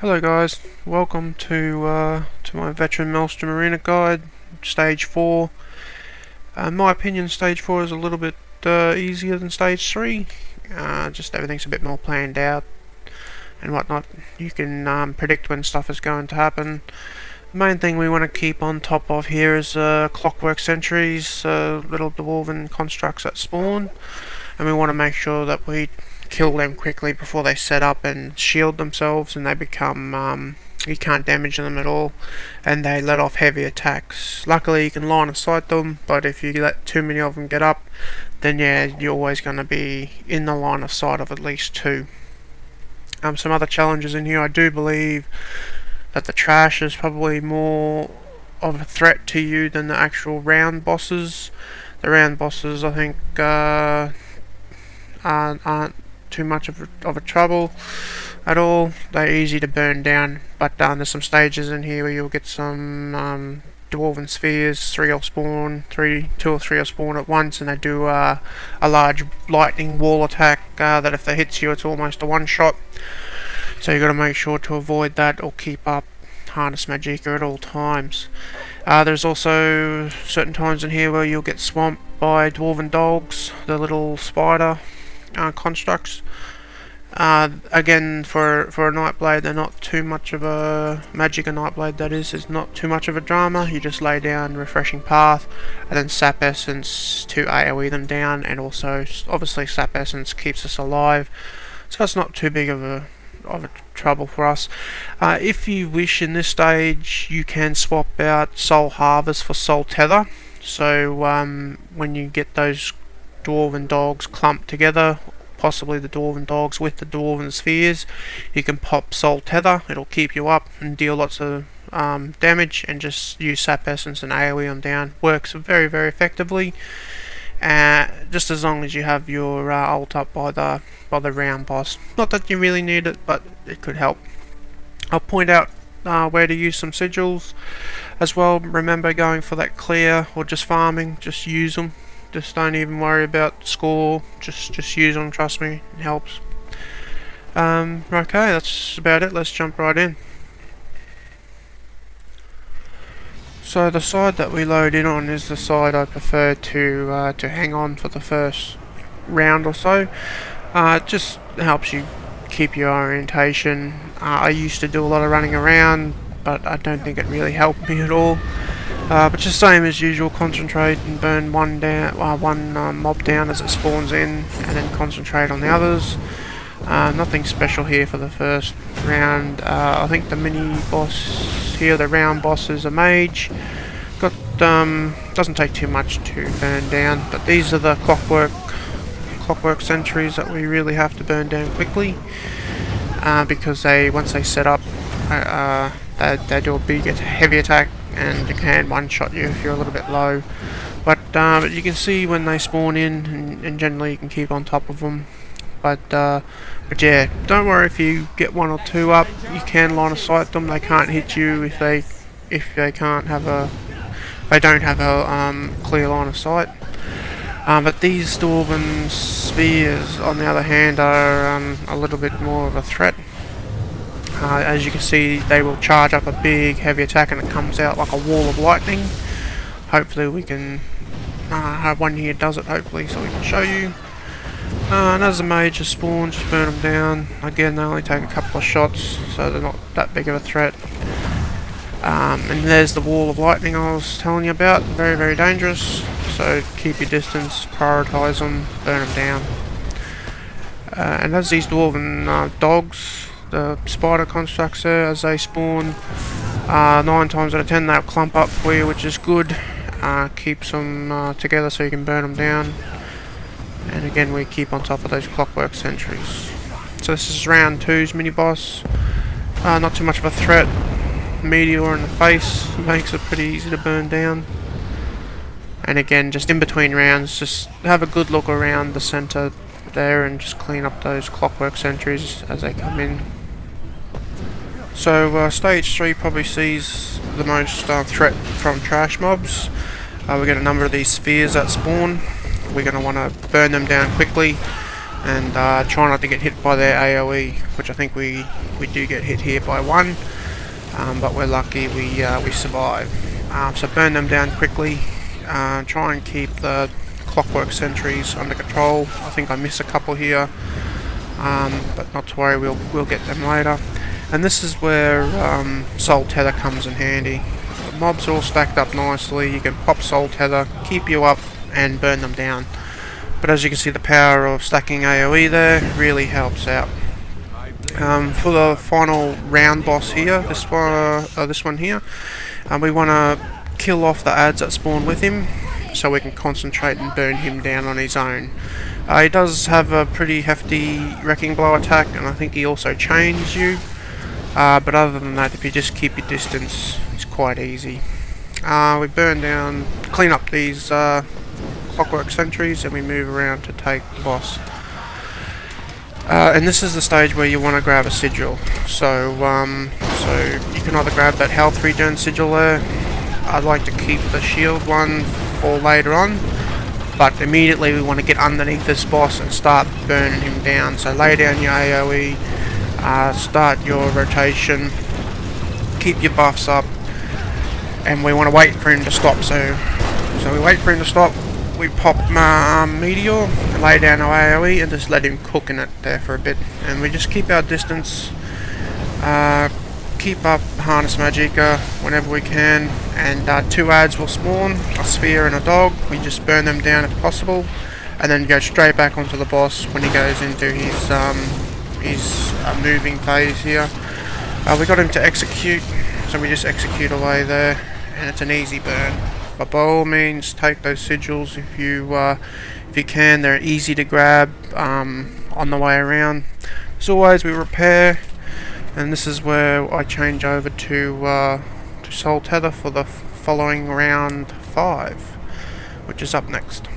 Hello guys, welcome to my veteran Malestorm arena guide, stage 4. In my opinion, stage 4 is a little bit easier than stage 3. Just everything's a bit more planned out and whatnot. You can predict when stuff is going to happen. The main thing we want to keep on top of here is clockwork sentries, little dwarven constructs that spawn, and we want to make sure that we kill them quickly before they set up and shield themselves and they become you can't damage them at all and they let off heavy attacks. Luckily you can line of sight them, but if you let too many of them get up, then yeah, you're always going to be in the line of sight of at least two. Some other challenges in here. I do believe that the trash is probably more of a threat to you than the actual round bosses. The round bosses I think aren't too much of a trouble at all. They're easy to burn down, but there's some stages in here where you'll get some dwarven spheres. Two or three will spawn at once, and they do a large lightning wall attack that if they hits you, it's almost a one shot. So you got to make sure to avoid that or keep up harness magicka at all times. There's also certain times in here where you'll get swamped by dwarven dogs, the little spider constructs. Again, for a Nightblade, they're not too much of a magicka Nightblade. That is not too much of a drama. You just lay down refreshing path, and then sap essence to AOE them down, and also obviously sap essence keeps us alive. So it's not too big of a trouble for us. If you wish, in this stage, you can swap out Soul Harvest for Soul Tether. So when you get those dwarven dogs clumped together, possibly the dwarven dogs with the dwarven spheres, you can pop Soul Tether. It'll keep you up and deal lots of damage, and just use sap essence and AoE them down. Works very effectively, just as long as you have your ult up by the round boss. Not that you really need it, but it could help. I'll point out where to use some sigils as well. Remember, going for that clear or just farming, just use them. Just don't even worry about score, just use them, trust me, it helps. Okay, that's about it. Let's jump right in. So the side that we load in on is the side I prefer to hang on for the first round or so. It just helps you keep your orientation. I used to do a lot of running around, but I don't think it really helped me at all. But just same as usual, concentrate and burn one mob down as it spawns in, and then concentrate on the others. Nothing special here for the first round. I think the mini boss here, the round boss, is a mage. Doesn't take too much to burn down, but these are the clockwork sentries that we really have to burn down quickly, because once they set up, they do a big heavy attack, and you can one-shot you if you're a little bit low. But you can see when they spawn in, and generally you can keep on top of them. But yeah, don't worry if you get one or two up. You can line of sight them. They can't hit you if they don't have a clear line of sight. But these dwarven spheres, on the other hand, are a little bit more of a threat. As you can see, they will charge up a big heavy attack, and it comes out like a wall of lightning. Hopefully we can have one here does it, hopefully, so we can show you. And as the mages spawn, just burn them down. Again, they only take a couple of shots, so they're not that big of a threat. And there's the wall of lightning I was telling you about. Very dangerous, so keep your distance, prioritise them, burn them down. And as these dwarven dogs, the spider constructs there, as they spawn, 9 times out of 10 they'll clump up for you, which is good. Keeps them together so you can burn them down. And again, we keep on top of those clockwork sentries. So this is round 2's mini boss. Not too much of a threat. Meteor in the face makes it pretty easy to burn down. And again, just in between rounds, just have a good look around the center there and just clean up those clockwork sentries as they come in. So stage 3 probably sees the most threat from trash mobs. We get a number of these spheres that spawn. We're going to want to burn them down quickly. and try not to get hit by their AoE, which I think we do get hit here by one, but we're lucky we survive. So burn them down quickly. Try and keep the clockwork sentries under control. I think I miss a couple here, but not to worry, we'll get them later. And this is where Soul Tether comes in handy. The mobs are all stacked up nicely. You can pop Soul Tether, keep you up, and burn them down. But as you can see, the power of stacking AoE there really helps out. For the final round boss here, this one here, we want to kill off the adds that spawn with him, so we can concentrate and burn him down on his own. He does have a pretty hefty Wrecking Blow attack, and I think he also chains you. But other than that, if you just keep your distance, it's quite easy. We burn down, clean up these clockwork sentries, and we move around to take the boss. And this is the stage where you want to grab a sigil. So you can either grab that health regen sigil there. I'd like to keep the shield one for later on, but immediately we want to get underneath this boss and start burning him down. So lay down your AoE, start your rotation, keep your buffs up, and we want to wait for him to stop. So we wait for him to stop, we pop Meteor, lay down our AoE, and just let him cook in it there for a bit. And we just keep our distance, keep up Harness Magicka whenever we can, and two adds will spawn, a sphere and a dog. We just burn them down if possible, and then go straight back onto the boss when he goes into his moving phase here. We got him to execute, so we just execute away there, and it's an easy burn. But by all means, take those sigils if you can. They're easy to grab on the way around. As always, we repair, and this is where I change over to Soul Tether for the following round 5, which is up next.